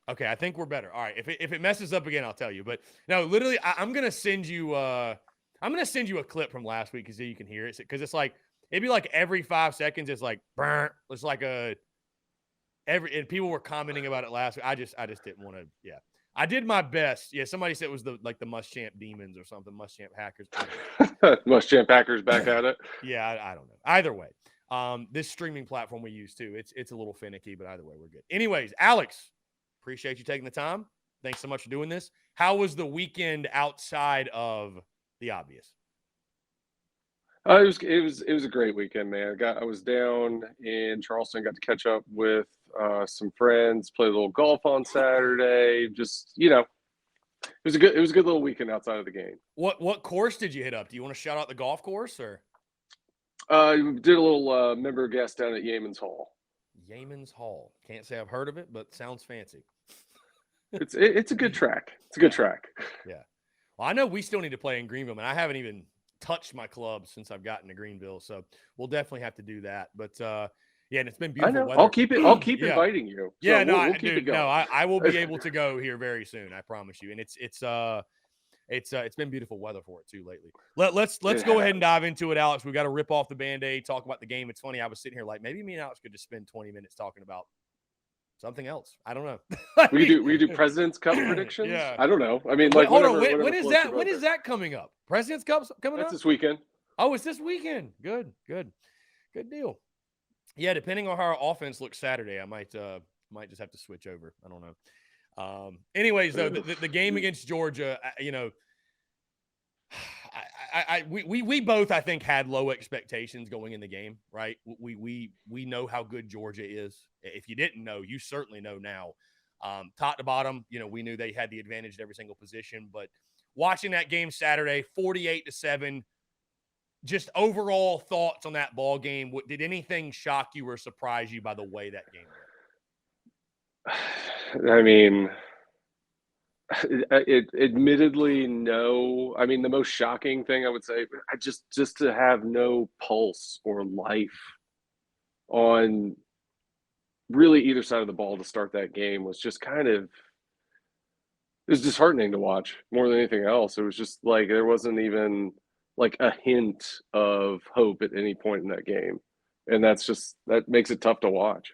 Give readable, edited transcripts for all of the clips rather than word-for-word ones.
Okay, I think we're better. All right, if it messes up again, I'll tell you. But no, literally, I'm gonna send you. I'm gonna send you a clip from last week so you can hear it because it's like it'd be like every 5 seconds. It's like burn. It's like a every and people were commenting about it last week. I just didn't want to. Yeah, I did my best. Yeah, somebody said it was the Muschamp demons or something. Muschamp hackers. I don't Muschamp Packers back know. at it. Yeah, I don't know. Either way, this streaming platform we use too. It's a little finicky, but either way, we're good. Anyways, Alex, appreciate you taking the time. Thanks so much for doing this. How was the weekend outside of the obvious? It was a great weekend, man. I was down in Charleston, got to catch up with some friends, play a little golf on Saturday. Just it was a good little weekend outside of the game. What course did you hit up? Do you want to shout out the golf course or Did a little member guest down at Yeaman's Hall. Yeaman's Hall? Can't say I've heard of it, but sounds fancy. It's a good track. It's a good Yeah, track. yeah. Well, I know we still need to play in Greenville, and I haven't even touched my club since I've gotten to Greenville, so we'll definitely have to do that. But yeah, and it's been I beautiful know. I'll weather. keep it. I'll keep Yeah, inviting you. So yeah. No, we'll keep it dude, no, going. I will be able to go here very soon. I promise you. And it's been beautiful weather for it too lately. Let's It go ahead and has. dive into it, Alex. We got to rip off the band-aid, talk about the game. It's funny. I was sitting here like maybe me and Alex could just spend 20 minutes talking about something else. I don't know. I We could do mean, President's Cup predictions. yeah. I don't know. I mean, Wait, like hold on. whatever When is floats your that? boat When is there. that coming up? President's Cup coming That's up? this weekend. Oh, it's this weekend. Good deal. Yeah, depending on how our offense looks Saturday, I might just have to switch over. I don't know. Anyways, though, the game against Georgia, we both I think had low expectations going in the game, right? We know how good Georgia is. If you didn't know, you certainly know now. Top to bottom, we knew they had the advantage at every single position. But watching that game Saturday, 48-7, just overall thoughts on that ball game. Did anything shock you or surprise you by the way that game I mean, it admittedly no. I mean, the most shocking thing I would say, I just to have no pulse or life on really either side of the ball to start that game was just kind of it was disheartening to watch more than anything else. It was just like there wasn't even like a hint of hope at any point in that game, and that makes it tough to watch.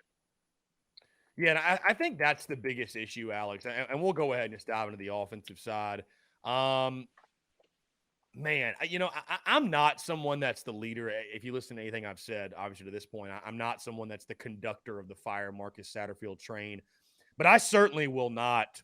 went? Yeah, and I think that's the biggest issue, Alex. And we'll go ahead and just dive into the offensive side. Um, Man, I'm not someone that's the leader. If you listen to anything I've said, obviously to this point, I'm not someone that's the conductor of the fire Marcus Satterfield train. But I certainly will not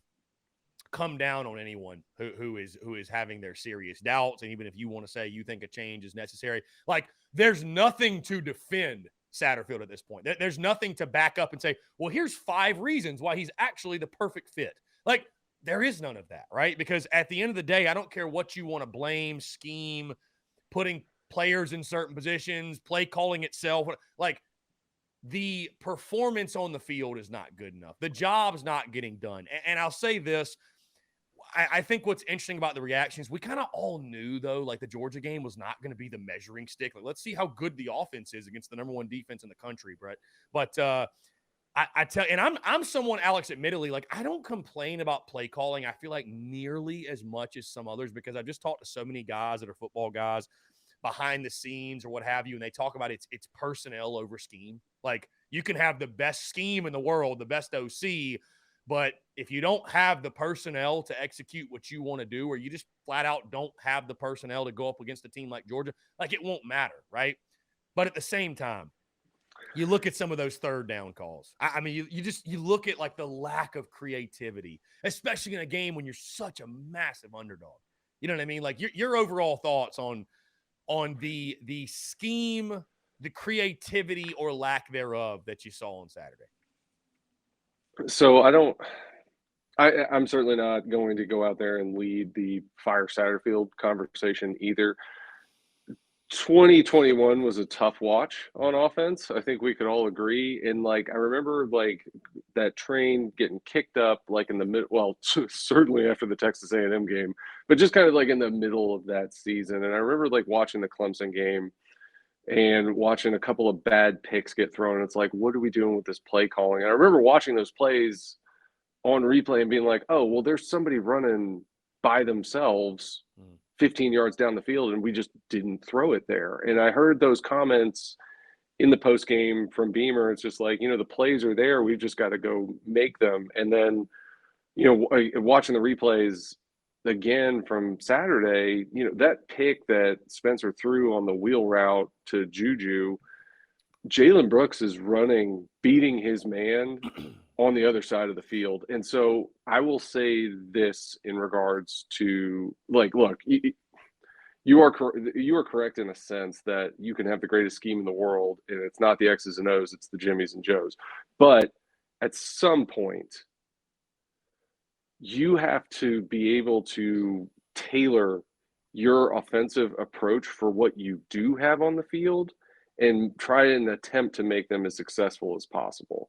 come down on anyone who is having their serious doubts. And even if you want to say you think a change is necessary, like there's nothing to defend Satterfield at this point. There's nothing to back up and say, well, here's 5 reasons why he's actually the perfect fit. Like there is none of that, right? Because at the end of the day, I don't care what you want to blame, scheme, putting players in certain positions, play calling itself. Like the performance on the field is not good enough. The job's not getting done. And I'll say this. I think what's interesting about the reactions, we kind of all knew, though, like the Georgia game was not going to be the measuring stick. Like, let's see how good the offense is against the number one defense in the country, Brett. But I tell you, and I'm someone, Alex, admittedly, like I don't complain about play calling. I feel like nearly as much as some others because I've just talked to so many guys that are football guys behind the scenes or what have you, and they talk about it's personnel over scheme. Like you can have the best scheme in the world, the best OC, but if you don't have the personnel to execute what you want to do, or you just flat out don't have the personnel to go up against a team like Georgia, like it won't matter, right? But at the same time, you look at some of those third down calls. I mean, you look at like the lack of creativity, especially in a game when you're such a massive underdog. You know what I mean? Like your overall thoughts on the scheme, the creativity or lack thereof that you saw on Saturday. So I don't. I'm certainly not going to go out there and lead the fire Satterfield conversation either. 2021 was a tough watch on offense. I think we could all agree. And like I remember like that train getting kicked up like in the mid well certainly after the Texas A&M game, but just kind of like in the middle of that season. And I remember like watching the Clemson game and watching a couple of bad picks get thrown. It's like, what are we doing with this play calling? And I remember watching those plays on replay and being like, oh, well, there's somebody running by themselves 15 yards down the field, and we just didn't throw it there. And I heard those comments in the post game from Beamer. It's just like, the plays are there. We've just got to go make them. And then, watching the replays again from Saturday, that pick that Spencer threw on the wheel route to Juju, Jalen Brooks is running, beating his man on the other side of the field. And so I will say this in regards to, like, look, you are correct in a sense that you can have the greatest scheme in the world, and it's not the X's and O's, it's the Jimmies and Joes. But at some point, you have to be able to tailor your offensive approach for what you do have on the field and try and attempt to make them as successful as possible.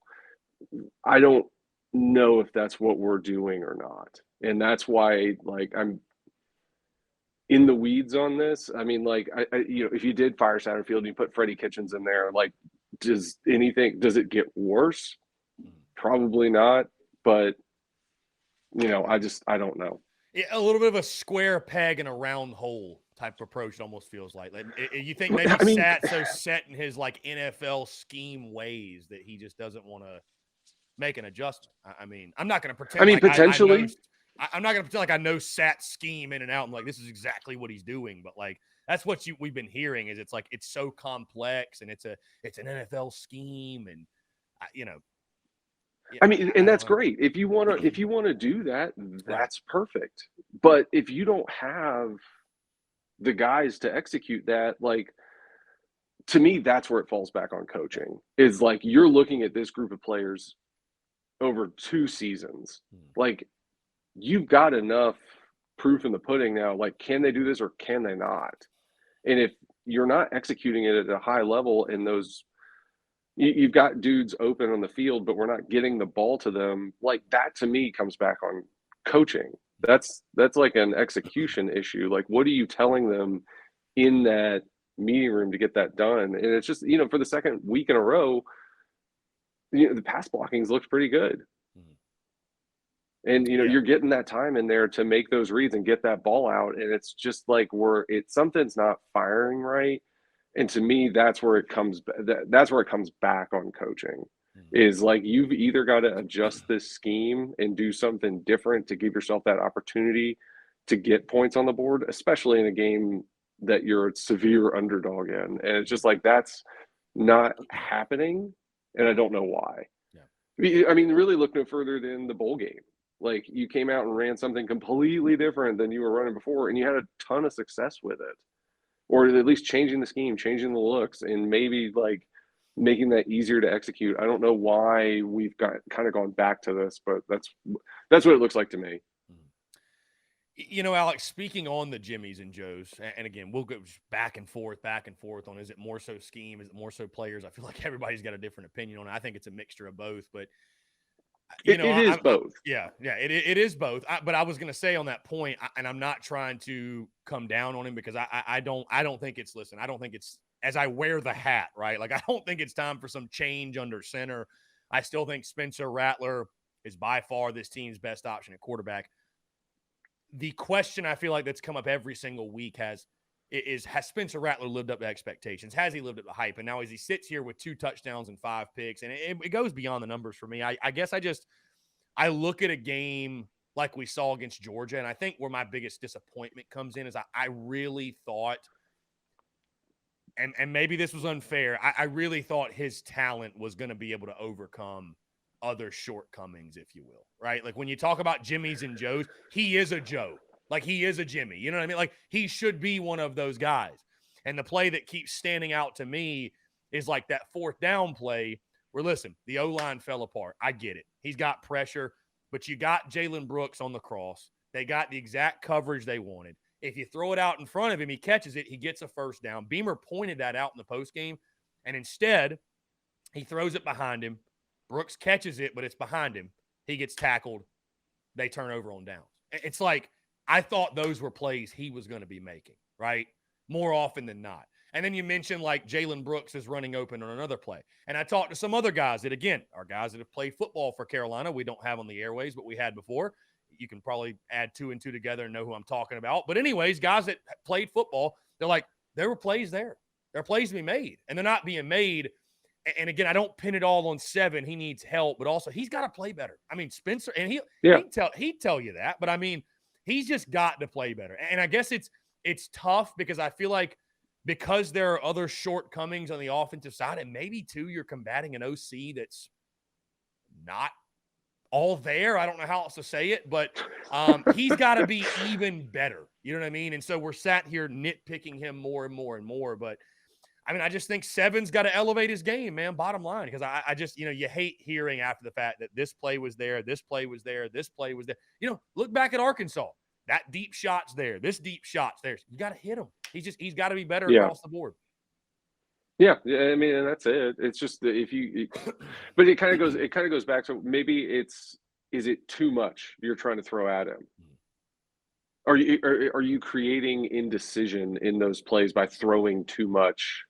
I don't know if that's what we're doing or not. And that's why, like, I'm in the weeds on this. I mean, like, if you did fire Satterfield and you put Freddie Kitchens in there, like, does it get worse? Probably not. But, I don't know. Yeah, a little bit of a square peg in a round hole type approach, it almost feels like. You think maybe Sat's so set in his, like, NFL scheme ways that he just doesn't want to make an adjustment. I mean, I'm not going to pretend like potentially. I'm not going to pretend like I know Sat's scheme in and out and, like, this is exactly what he's doing. But, like, that's what we've been hearing is it's like it's so complex and it's an NFL scheme and, I mean, and that's great. If you want to do that, that's perfect. But if you don't have the guys to execute that, like, to me, that's where it falls back on coaching. Is like you're looking at this group of players over 2 seasons. Like, you've got enough proof in the pudding now. Like, can they do this or can they not? And if you're not executing it at a high level and you've got dudes open on the field, but we're not getting the ball to them, like, that to me comes back on coaching. That's like an execution issue. Like, what are you telling them in that meeting room to get that done? And it's just, for the second week in a row, the pass blocking's looked pretty good. And, you're getting that time in there to make those reads and get that ball out. And it's just like something's not firing right. And to me, that's where it comes back on coaching. Is like, you've either got to adjust this scheme and do something different to give yourself that opportunity to get points on the board, especially in a game that you're a severe underdog in. And it's just like, that's not happening. And I don't know why. I mean, really look no further than the bowl game. Like, you came out and ran something completely different than you were running before, and you had a ton of success with it. Or at least changing the scheme, changing the looks, and maybe, like, making that easier to execute. I don't know why we've kind of gone back to this, but that's what it looks like to me. Alex, speaking on the Jimmies and Joes, and again, we'll go back and forth on, is it more so scheme? Is it more so players? I feel like everybody's got a different opinion on it. I think it's a mixture of both, but it is both. It is both. But I was going to say on that point, and I'm not trying to come down on him because I don't think it's, listen, I don't think it's, as I wear the hat, right? Like, I don't think it's time for some change under center. I still think Spencer Rattler is by far this team's best option at quarterback. The question I feel like that's come up every single week has Spencer Rattler lived up to expectations? Has he lived up to hype? And now as he sits here with 2 touchdowns and 5 picks, and it goes beyond the numbers for me. I guess I look at a game like we saw against Georgia, and I think where my biggest disappointment comes in is I really thought, and maybe this was unfair, I really thought his talent was going to be able to overcome other shortcomings, if you will, right? Like, when you talk about Jimmies and Joes, he is a Joe. Like, he is a Jimmy. You know what I mean? Like, he should be one of those guys. And the play that keeps standing out to me is like that 4th down play where, listen, the O-line fell apart. I get it. He's got pressure, but you got Jalen Brooks on the cross. They got the exact coverage they wanted. If you throw it out in front of him, he catches it, he gets a first down. Beamer pointed that out in the postgame, and instead he throws it behind him. Brooks catches it, but it's behind him. He gets tackled. They turn over on downs. It's like, I thought those were plays he was going to be making, right? More often than not. And then you mentioned like Jalen Brooks is running open on another play. And I talked to some other guys that, again, are guys that have played football for Carolina. We don't have on the airways, but we had before. You can probably add 2 and 2 together and know who I'm talking about. But anyways, guys that played football, they're like, there were plays there. There are plays to be made, and they're not being made. And again, I don't pin it all on Seven. He needs help, but also he's got to play better. I mean, Spencer, and he'd tell you that, but I mean, he's just got to play better. And I guess it's tough because I feel like because there are other shortcomings on the offensive side, and maybe too, you're combating an OC that's not all there. I don't know how else to say it, but he's got to be even better. You know what I mean? And so we're sat here nitpicking him more and more and more. But I mean, I just think Seven's got to elevate his game, man, bottom line. Because I just, you hate hearing after the fact that this play was there, this play was there, this play was there. Look back at Arkansas. That deep shot's there. This deep shot's there. You got to hit him. He's got to be better across the board. Yeah, I mean, and that's it. It's just but it kind of goes back to maybe is it too much you're trying to throw at him? Are you creating indecision in those plays by throwing too much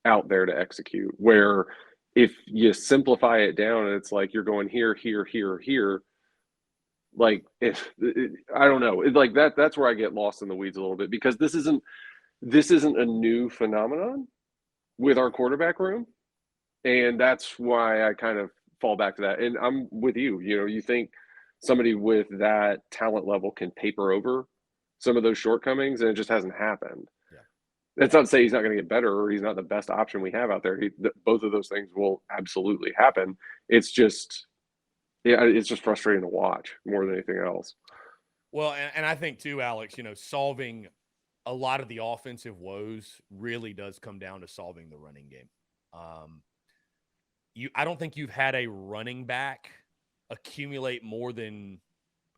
out there to execute? Where if you simplify it down and it's like you're going here, here, here, here, like I don't know, like that's where I get lost in the weeds a little bit, because this isn't a new phenomenon with our quarterback room. And that's why I kind of fall back to that. And I'm with you. You think somebody with that talent level can paper over some of those shortcomings, and it just hasn't happened. Yeah. That's not to say he's not going to get better or he's not the best option we have out there. Both of those things will absolutely happen. It's just frustrating to watch more than anything else. Well, and I think too, Alex, solving a lot of the offensive woes really does come down to solving the running game. I don't think you've had a running back accumulate more than,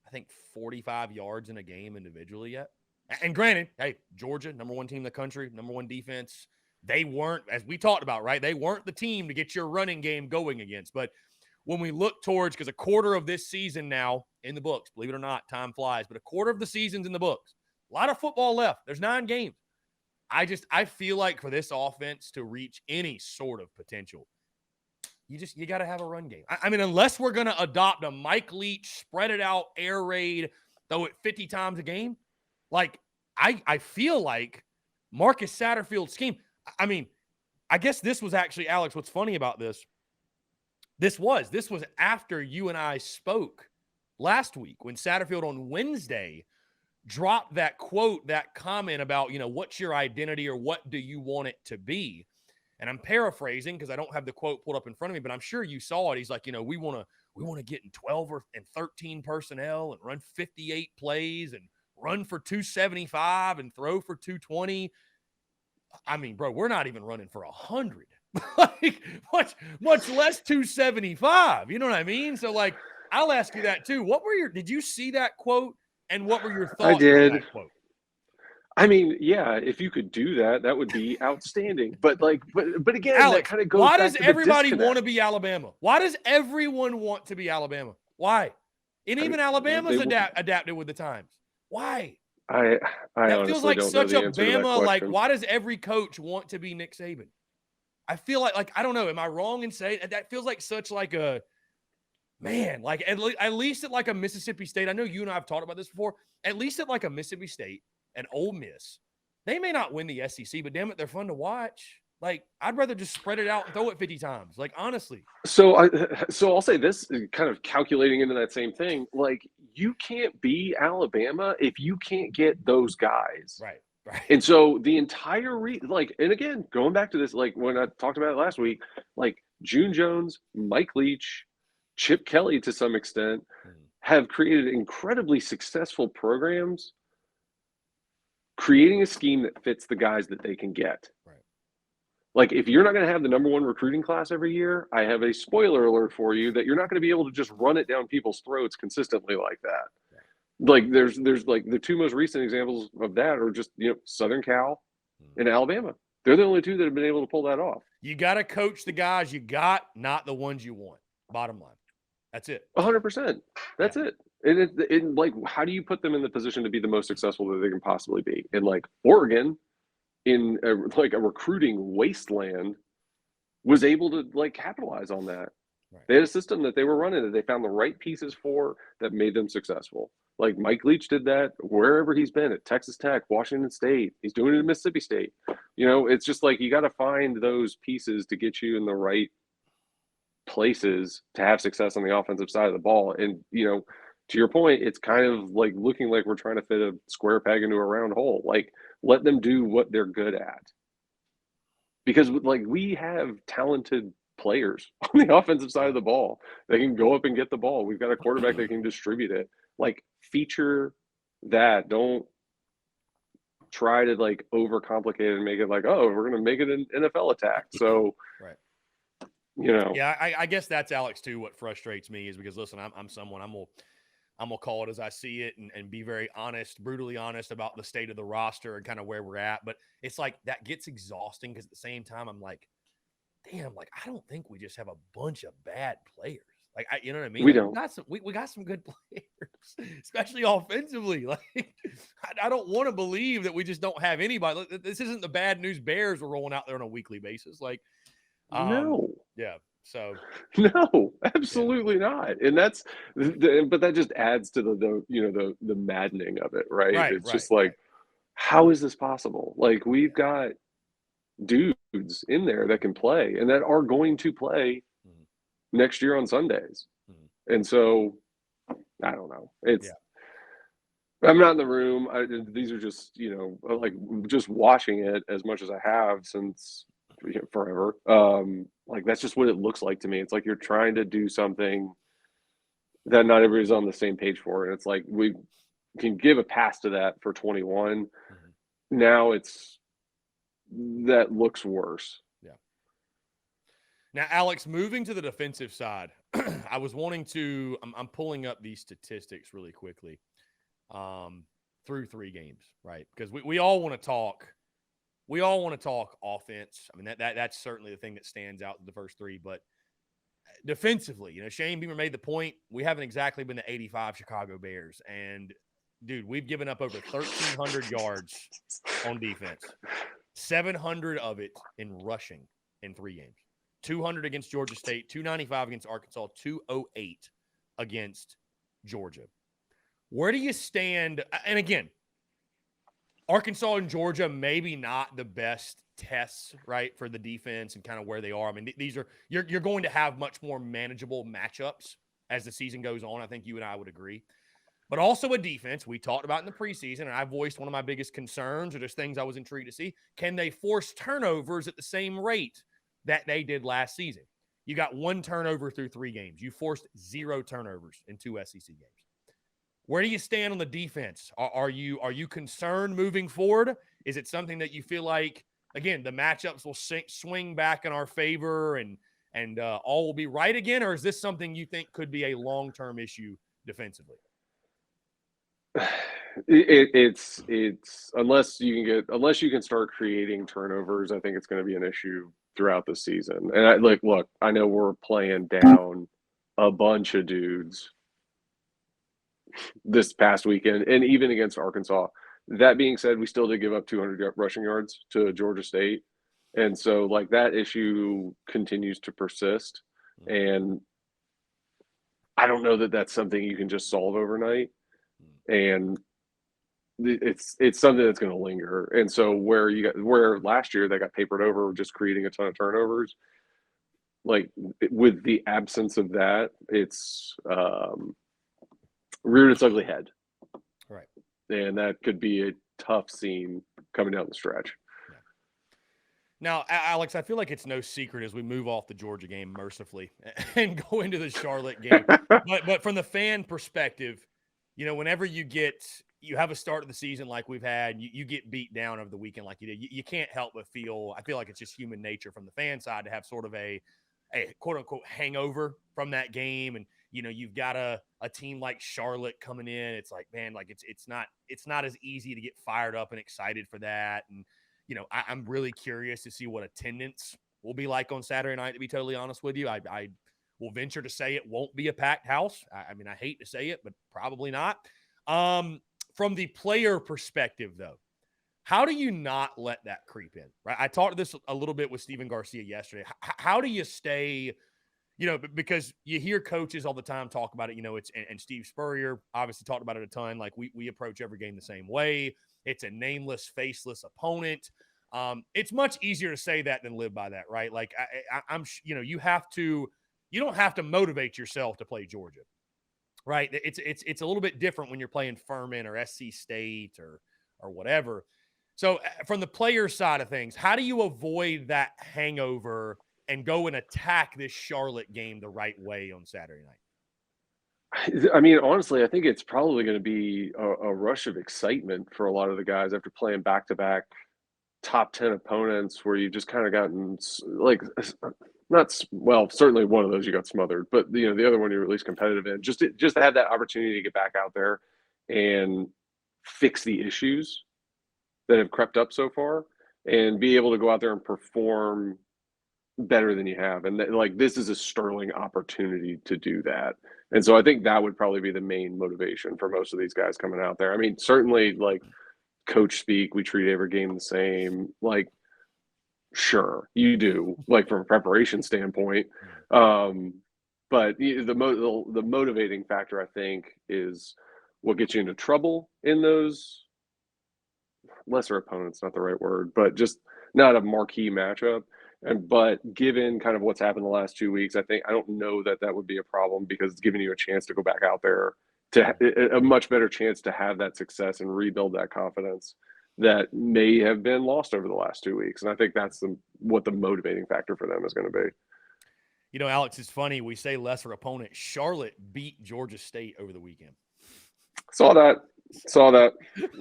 I think, 45 yards in a game individually yet. And granted, hey, Georgia, number 1 team in the country, number 1 defense. They weren't, as we talked about, right? They weren't the team to get your running game going against. But when we look towards, because a quarter of this season now in the books, believe it or not, time flies, but a quarter of the season's in the books. A lot of football left. There's 9 games. I feel like for this offense to reach any sort of potential, you got to have a run game. I mean, unless we're going to adopt a Mike Leach, spread it out, air raid, throw it 50 times a game, like I feel like Marcus Satterfield's scheme. I mean, I guess this was actually, Alex, what's funny about this, this was after you and I spoke last week when Satterfield on Wednesday dropped that quote, that comment about, what's your identity or what do you want it to be? And I'm paraphrasing because I don't have the quote pulled up in front of me, but I'm sure you saw it. He's like, we want to get in 12 and 13 personnel and run 58 plays and run for 275 and throw for 220. I mean, bro, we're not even running for 100. Like much less 275. You know what I mean? So like, I'll ask you that too. Did you see that quote? And what were your thoughts I did. on that quote? I mean, yeah, if you could do that, that would be outstanding. But again, Alex, that kind of goes why back does to everybody the want to be Alabama? Why does everyone want to be Alabama? Why? And even Alabama's adapted with the times. Why? I that feels like don't such know a Bama. Like, why does every coach want to be Nick Saban? I feel like I don't know. Am I wrong in saying that feels like such like a man? Like at least at like a Mississippi State. I know you and I have talked about this before. At least at like a Mississippi State and Ole Miss, they may not win the SEC, but damn it, they're fun to watch. Like, I'd rather just spread it out and throw it 50 times. Like, honestly. So I'll say this, kind of calculating into that same thing. Like, you can't be Alabama if you can't get those guys. Right. And so the entire and again, going back to this, like when I talked about it last week, like June Jones, Mike Leach, Chip Kelly to some extent have created incredibly successful programs, creating a scheme that fits the guys that they can get. Right. Like, if you're not going to have the number 1 recruiting class every year, I have a spoiler alert for you that you're not going to be able to just run it down people's throats consistently like that. Like there's like the 2 most recent examples of that are just, Southern Cal and Alabama. They're the only 2 that have been able to pull that off. You got to coach the guys you got, not the ones you want. Bottom line. That's it. 100%. That's it. And like, how do you put them in the position to be the most successful that they can possibly be? And like Oregon in like a recruiting wasteland was able to like capitalize on that. Right. They had a system that they were running that they found the right pieces for that made them successful. Like Mike Leach did that wherever he's been at Texas Tech, Washington State. He's doing it at Mississippi State. You know, it's just like you got to find those pieces to get you in the right places to have success on the offensive side of the ball. And, you know, to your point, it's kind of like looking like we're trying to fit a square peg into a round hole. Like, let them do what they're good at. Because, like, we have talented players on the offensive side of the ball. They can go up and get the ball. We've got a quarterback that can distribute it. Like, feature that. Don't try to, like, overcomplicate it and make it like, oh, we're going to make it an NFL attack. So, Right. you know. Yeah, I guess that's, Alex, too, what frustrates me is because, listen, I'm someone, I'm going to call it as I see it and be very honest, brutally honest about the state of the roster and kind of where we're at. But it's like that gets exhausting because at the same time, I'm like, damn, like, I don't think we just have a bunch of bad players. Like, you know what I mean? We Like, don't. We got some good players, especially offensively. Like, I don't want to believe that we just don't have anybody. Look, this isn't the bad news bears we're rolling out there on a weekly basis. Like, No. yeah. So No, yeah, absolutely not. And that's, but that just adds to the you know, the maddening of it, right? right, It's right, just like, right. how is this possible? Like, we've Yeah. got dudes in there that can play and that are going to play Mhm. next year on Sundays. Mhm. And so, I don't know. Yeah. I'm not in the room. These are just, you know, like just watching it as much as I have since, you know, forever. Like that's just what it looks like to me. It's like you're trying to do something that not everybody's on the same page for. And it's like we can give a pass to that for 21. Mhm. Now it's that looks worse. Yeah. Now, Alex, moving to the defensive side, I was wanting to. I'm pulling up these statistics really quickly um, through 3 games, right? Because we all want to talk. We all want to talk offense. I mean, that's certainly the thing that stands out in the first 3. But defensively, you know, Shane Beamer made the point. We haven't exactly been the '85 Chicago Bears, and dude, we've given up over 1,300 yards on defense. 700 of it in rushing in 3 games. 200 against Georgia State, 295 against Arkansas, 208 against Georgia. Where do you stand? And again, Arkansas and Georgia, maybe not the best tests, right, for the defense and kind of where they are. I mean, these are you're going to have much more manageable matchups as the season goes on. I think you and I would agree. But also a defense we talked about in the preseason, and I voiced one of my biggest concerns or just things I was intrigued to see. Can they force turnovers at the same rate that they did last season? You got 1 turnover through 3 games. You forced 0 turnovers in 2 SEC games. Where do you stand on the defense? Are you concerned moving forward? Is it something that you feel like, again, the matchups will swing back in our favor and all will be right again, or is this something you think could be a long-term issue defensively? It's unless you can start creating turnovers, I think it's going to be an issue throughout the season. And look, I know we're playing down a bunch of dudes this past weekend, and even against Arkansas. That being said, we still did give up 200 rushing yards to Georgia State, and so like that issue continues to persist. And I don't know that that's something you can just solve overnight. And it's something that's going to linger. And so where last year they got papered over just creating a ton of turnovers, like with the absence of that, it's reared its ugly head. Right. And that could be a tough scene coming down the stretch. Yeah. Now, Alex, I feel like it's no secret as we move off the Georgia game mercifully and go into the Charlotte game. But from the fan perspective, you know, whenever you have a start of the season like we've had, you get beat down over the weekend like you did. You can't help but I feel like it's just human nature from the fan side to have sort of a quote unquote hangover from that game. And, you know, you've got a team like Charlotte coming in. It's like, man, like it's not as easy to get fired up and excited for that. And, you know, I'm really curious to see what attendance will be like on Saturday night, to be totally honest with you. I will venture to say it won't be a packed house. I mean, I hate to say it, but probably not. From the player perspective, though, how do you not let that creep in, right? I talked this a little bit with Steven Garcia yesterday. How do you stay, because you hear coaches all the time talk about it, and Steve Spurrier obviously talked about it a ton. Like we approach every game the same way. It's a nameless, faceless opponent. It's much easier to say that than live by that, right? Like I'm, you don't have to motivate yourself to play Georgia, right? It's a little bit different when you're playing Furman or SC State or whatever. So from the player side of things, how do you avoid that hangover and go and attack this Charlotte game the right way on Saturday night? I mean, honestly, I think it's probably going to be a rush of excitement for a lot of the guys after playing back-to-back top 10 opponents where you've just kind of gotten like not well, certainly one of those you got smothered, but the other one you're at least competitive in. Just to have that opportunity to get back out there and fix the issues that have crept up so far and be able to go out there and perform better than you have. And like this is a sterling opportunity to do that. And so I think that would probably be the main motivation for most of these guys coming out there. I mean, certainly like coach speak, we treat every game the same. Like, sure, you do, like from a preparation standpoint. But the motivating factor, I think, is what gets you into trouble in those lesser opponents, not the right word, but just not a marquee matchup. But given kind of what's happened the last 2 weeks, I don't know that would be a problem because it's giving you a chance to go back out there to a much better chance to have that success and rebuild that confidence that may have been lost over the last 2 weeks. And I think that's what the motivating factor for them is going to be. Alex, it's funny. We say lesser opponent. Charlotte beat Georgia State over the weekend. Saw that.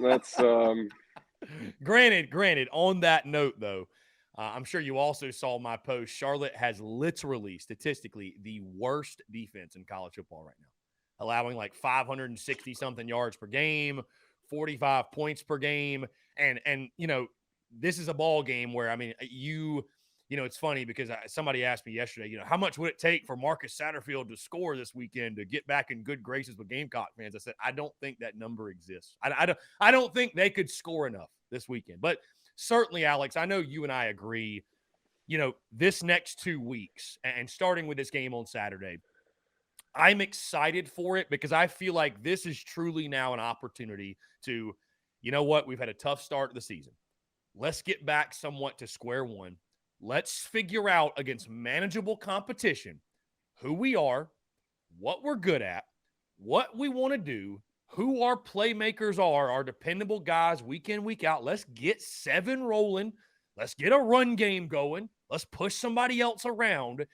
That's Granted, on that note, though, I'm sure you also saw my post. Charlotte has literally, statistically, the worst defense in college football right now, allowing like 560 something yards per game, 45 points per game, and this is a ball game where it's funny because somebody asked me yesterday, how much would it take for Marcus Satterfield to score this weekend to get back in good graces with Gamecock fans? I said, I don't think that number exists. I don't think they could score enough this weekend. But certainly, Alex, I know you and I agree, this next 2 weeks and starting with this game on Saturday, I'm excited for it because I feel like this is truly now an opportunity to, we've had a tough start to the season. Let's get back somewhat to square one. Let's figure out against manageable competition who we are, what we're good at, what we want to do, who our playmakers are, our dependable guys week in, week out. Let's get 7 rolling. Let's get a run game going. Let's push somebody else around.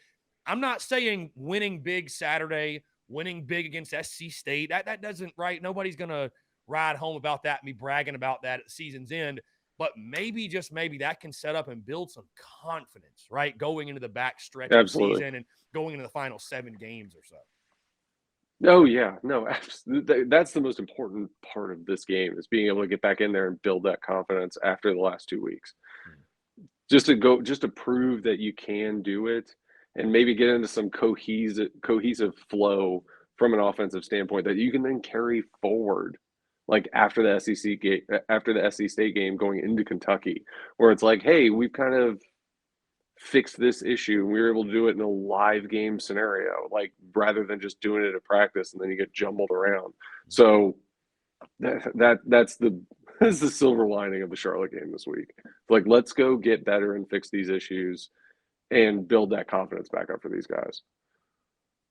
I'm not saying winning big Saturday, winning big against SC State. That doesn't, right? Nobody's going to ride home about that, me bragging about that at the season's end. But maybe, just maybe, that can set up and build some confidence, right? Going into the back stretch of the season and going into the final 7 games or so. Oh, yeah. No, absolutely. That's the most important part of this game is being able to get back in there and build that confidence after the last 2 weeks. Just to prove that you can do it and maybe get into some cohesive flow from an offensive standpoint that you can then carry forward. Like after the SC State game going into Kentucky, where it's like, hey, we've kind of fixed this issue and we were able to do it in a live game scenario, like rather than just doing it at practice and then you get jumbled around. So that's the silver lining of the Charlotte game this week. Like, let's go get better and fix these issues and build that confidence back up for these guys.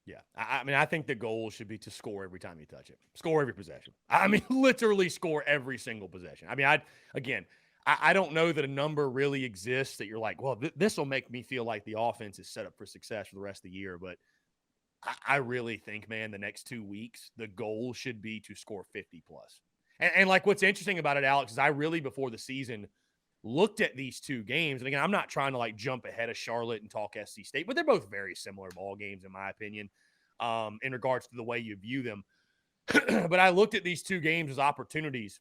Yeah. I think the goal should be to score every time you touch it. Score every possession. Literally score every single possession. I don't know that a number really exists that you're like, well, this will make me feel like the offense is set up for success for the rest of the year. But I really think, man, the next 2 weeks, the goal should be to score 50 plus. And like what's interesting about it, Alex, is I really, before the season, looked at these 2 games. And again, I'm not trying to like jump ahead of Charlotte and talk SC State, but they're both very similar ball games, in my opinion, in regards to the way you view them. But I looked at these 2 games as opportunities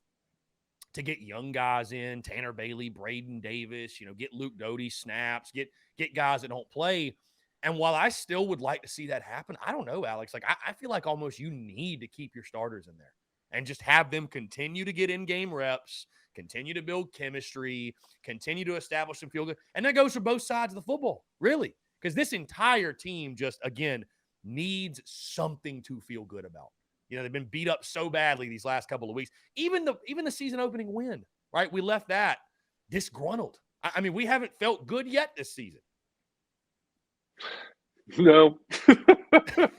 to get young guys in, Tanner Bailey, Braden Davis, get Luke Doty snaps, get guys that don't play. And while I still would like to see that happen, I don't know, Alex. Like, I feel like almost you need to keep your starters in there. and just have them continue to get in-game reps, continue to build chemistry, continue to establish some field goal. And that goes for both sides of the football, really, because this entire team just, again, needs something to feel good about. They've been beat up so badly these last couple of weeks. Even the season opening win, right? We left that disgruntled. I mean, we haven't felt good yet this season. No,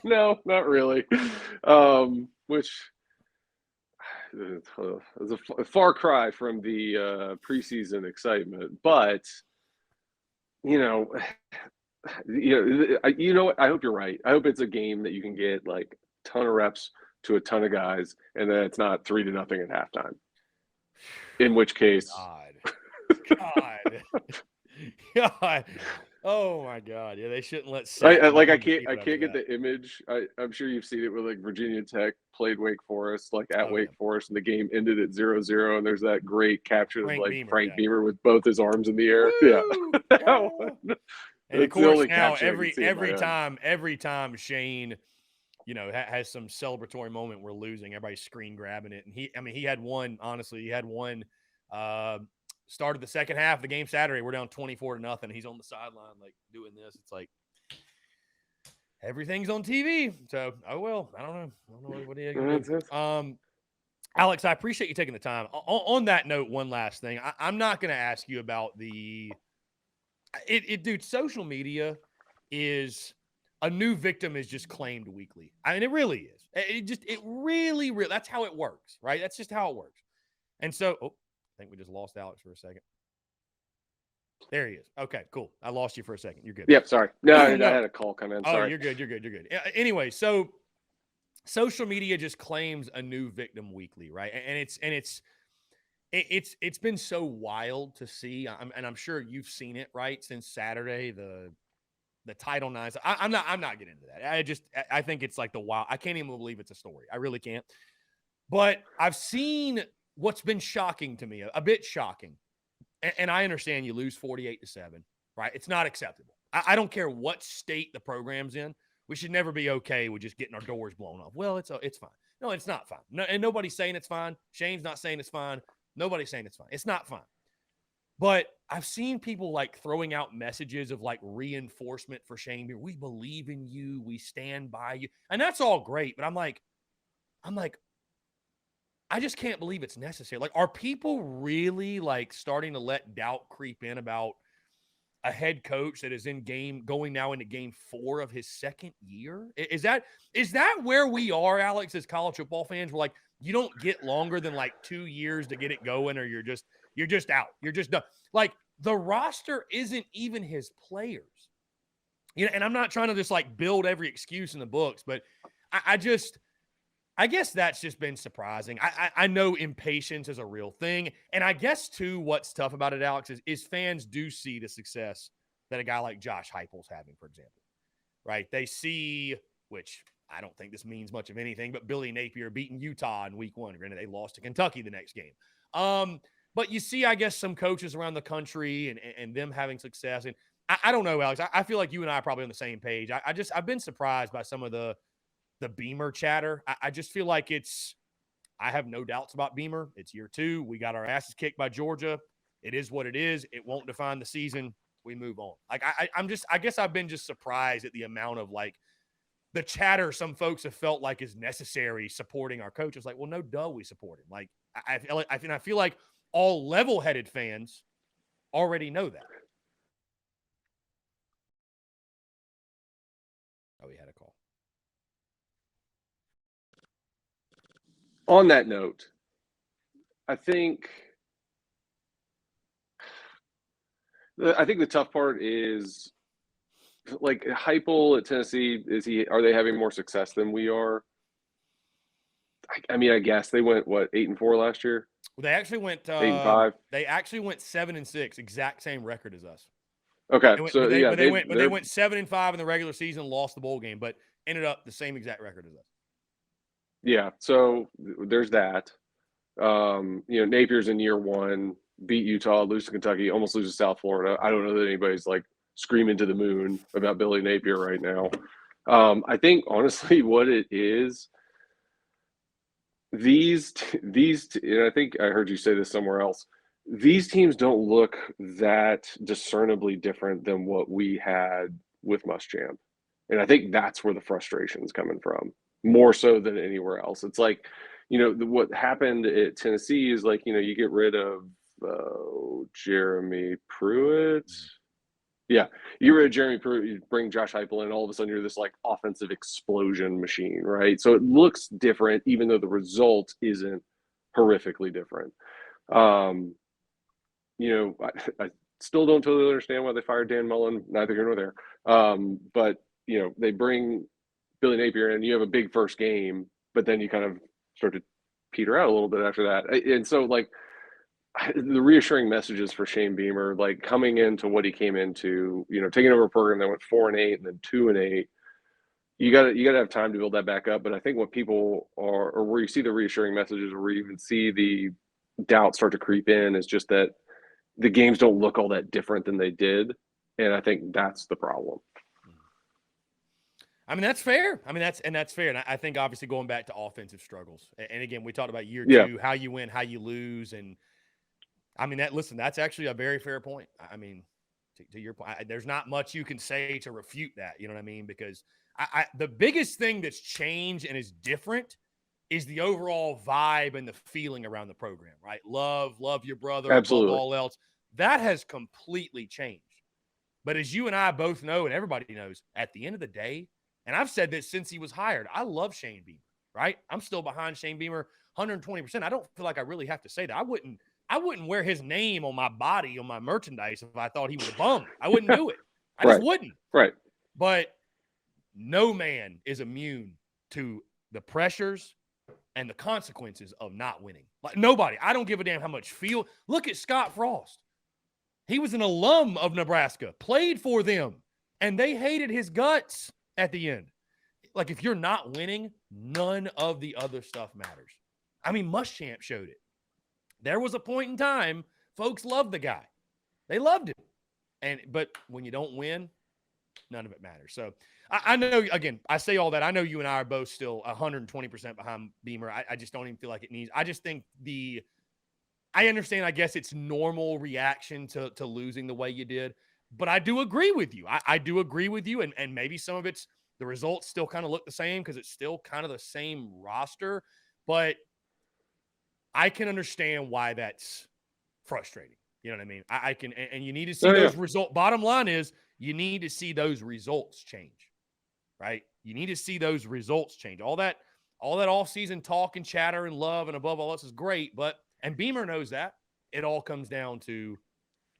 no, not really. Which is a far cry from the preseason excitement, but what? I hope you're right. I hope it's a game that you can get like a ton of reps to a ton of guys, and then it's not 3-0 at halftime. In which case, God. Oh my God! Yeah, they shouldn't let. I can't get the image. I'm sure you've seen it where like Virginia Tech played Wake Forest, like at Wake Forest, and the game ended at 0-0. And there's that great capture of like Frank Beamer with both his arms in the air. Woo! Yeah. And of course, now every time Shane, has some celebratory moment, we're losing. Everybody's screen grabbing it, and he had one. Honestly, he had one. Started the second half of the game Saturday. We're down 24-0. He's on the sideline, like doing this. It's like everything's on TV. So, I don't know. What do you do? Alex, I appreciate you taking the time. On that note, one last thing. I'm not going to ask you about dude, social media is a new victim is just claimed weekly. I mean, it really is. It really, that's how it works, right? That's just how it works. And so, I think we just lost Alex for a second. There he is. Okay, cool. I lost you for a second. You're good. Yep, sorry. No, I had a call come in. Sorry. You're good. Anyway, so social media just claims a new victim weekly, right? And it's been so wild to see, and I'm sure you've seen it, right? Since Saturday, the Title IX. I'm not getting into that. I think it's like the wild. I can't even believe it's a story. I really can't. But I've seen what's been shocking to me, a bit shocking, and I understand you lose 48-7, right? It's not acceptable. I don't care what state the program's in. We should never be okay with just getting our doors blown off. Well, it's fine. No, it's not fine. No, and nobody's saying it's fine. Shane's not saying it's fine. Nobody's saying it's fine. It's not fine. But I've seen people like throwing out messages of like reinforcement for Shane. We believe in you. We stand by you. And that's all great. But I'm like, I just can't believe it's necessary. Like, are people really like starting to let doubt creep in about a head coach that is going now into game 4 of his second year? Is that where we are, Alex, as college football fans? We're like, you don't get longer than like 2 years to get it going, or you're just out. You're just done. Like, the roster isn't even his players. And I'm not trying to just like build every excuse in the books, but I guess that's just been surprising. I know impatience is a real thing. And I guess, too, what's tough about it, Alex, is fans do see the success that a guy like Josh Heupel's having, for example, right? They see, which I don't think this means much of anything, but Billy Napier beating Utah in week 1. Granted, they lost to Kentucky the next game. But you see, I guess, some coaches around the country and them having success. And I don't know, Alex. I feel like you and I are probably on the same page. I've been surprised by some of the Beamer chatter. I just feel like I have no doubts about Beamer. It's year 2. We got our asses kicked by Georgia. It is what it is. It won't define the season. We move on. Like, I guess I've been just surprised at the amount of like the chatter some folks have felt like is necessary supporting our coach. It's like, well, no, duh, we support him. Like, I feel like all level-headed fans already know that. Oh, we had a call. On that note, I think the tough part is like Heupel at Tennessee. Are they having more success than we are? I mean, I guess they went 8-4 last year. Well, they actually went 8-5. They actually went 7-6, exact same record as us. Okay, they went 7-5 in the regular season, lost the bowl game, but ended up the same exact record as us. Yeah, so there's that. Napier's in year 1, beat Utah, lose to Kentucky, almost lose to South Florida. I don't know that anybody's like screaming to the moon about Billy Napier right now. I think honestly what it is And I think I heard you say this somewhere else. These teams don't look that discernibly different than what we had with Muschamp, and I think that's where the frustration is coming from, more so than anywhere else. It's like, what happened at Tennessee is like, you get rid of Jeremy Pruitt. Yeah, you were at Jeremy Pruitt, you bring Josh Heupel in, all of a sudden you're this like offensive explosion machine, right? So it looks different, even though the result isn't horrifically different. Um, I still don't totally understand why they fired Dan Mullen, neither here nor there. But they bring Billy Napier in, you have a big first game, but then you kind of start to peter out a little bit after that. And so like the reassuring messages for Shane Beamer, like coming into what he came into, taking over a program that went 4-8 and then 2-8. You gotta have time to build that back up. But I think what people are, or where you see the reassuring messages, or where you even see the doubt start to creep in, is just that the games don't look all that different than they did, and I think that's the problem. I mean, that's fair. That's fair. And I think obviously going back to offensive struggles, and again, we talked about year Yeah. 2, how you win, how you lose, and I mean that's actually a very fair point. I mean, to your point, there's not much you can say to refute that. You know what I mean? Because the biggest thing that's changed and is different is the overall vibe and the feeling around the program, right? Love your brother above Absolutely. all else. That has completely changed. But as you and I both know, and everybody knows, at the end of the day, and I've said this since he was hired, I love Shane Beamer, right? I'm still behind Shane Beamer 120%. I don't feel like I really have to say that. I wouldn't wear his name on my body, on my merchandise, if I thought he was a bum. I wouldn't do it. I just wouldn't. Right. But no man is immune to the pressures and the consequences of not winning. Like nobody. I don't give a damn how much feel. Look at Scott Frost. He was an alum of Nebraska, played for them, and they hated his guts at the end. Like, if you're not winning, none of the other stuff matters. I mean, Muschamp showed it. There was a point in time, folks loved the guy. They loved him. But when you don't win, none of it matters. So I know, again, I say all that. I know you and I are both still 120% behind Beamer. I just don't even feel like it needs – I just think I understand, I guess, it's normal reaction to losing the way you did. But I do agree with you. I do agree with you. And maybe some of it's the results still kind of look the same because it's still kind of the same roster. But I can understand why that's frustrating. You know what I mean? I can, and you need to see those results. Bottom line is you need to see those results change, right? You need to see those results change. All that off-season talk and chatter and love and above all else is great, and Beamer knows that. It all comes down to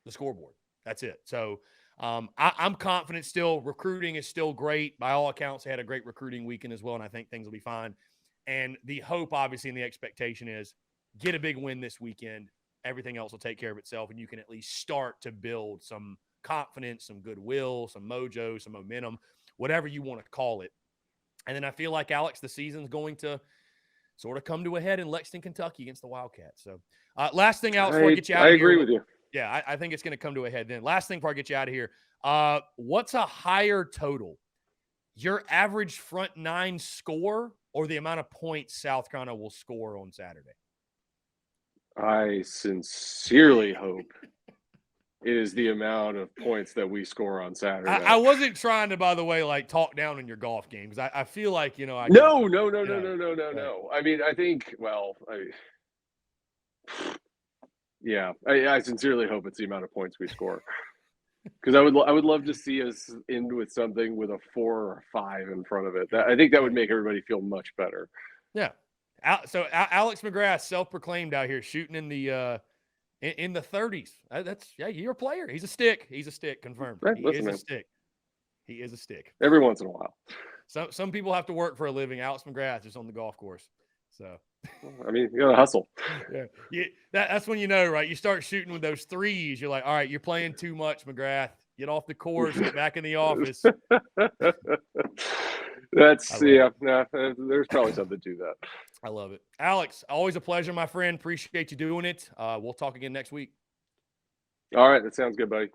the scoreboard. That's it. So I'm confident still. Recruiting is still great. By all accounts, they had a great recruiting weekend as well, and I think things will be fine. And the hope, obviously, and the expectation is get a big win this weekend. Everything else will take care of itself, and you can at least start to build some confidence, some goodwill, some mojo, some momentum, whatever you want to call it. And then I feel like, Alex, the season's going to sort of come to a head in Lexington, Kentucky against the Wildcats. So last thing, Alex, before I get you out of here. I agree with you. Yeah, I think it's going to come to a head then. Last thing before I get you out of here. What's a higher total? Your average front nine score or the amount of points South Carolina will score on Saturday? I sincerely hope it is the amount of points that we score on Saturday. I wasn't trying to, by the way, like talk down in your golf game because I feel like, No. I mean, I think, I sincerely hope it's the amount of points we score. Because I would love to see us end with something with a 4 or 5 in front of it. I think that would make everybody feel much better. Yeah. So Alex McGrath, self-proclaimed out here shooting in the 30s. You're a player. He's a stick. Confirmed. Right, He is a stick. Every once in a while. Some people have to work for a living. Alex McGrath is on the golf course. So, I mean, you gotta hustle. Yeah, that's when you know, right? You start shooting with those threes. You're like, all right, you're playing too much, McGrath. Get off the course. Get back in the office. There's probably something to that. I love it. Alex, always a pleasure, my friend. Appreciate you doing it. We'll talk again next week. All right. That sounds good, buddy.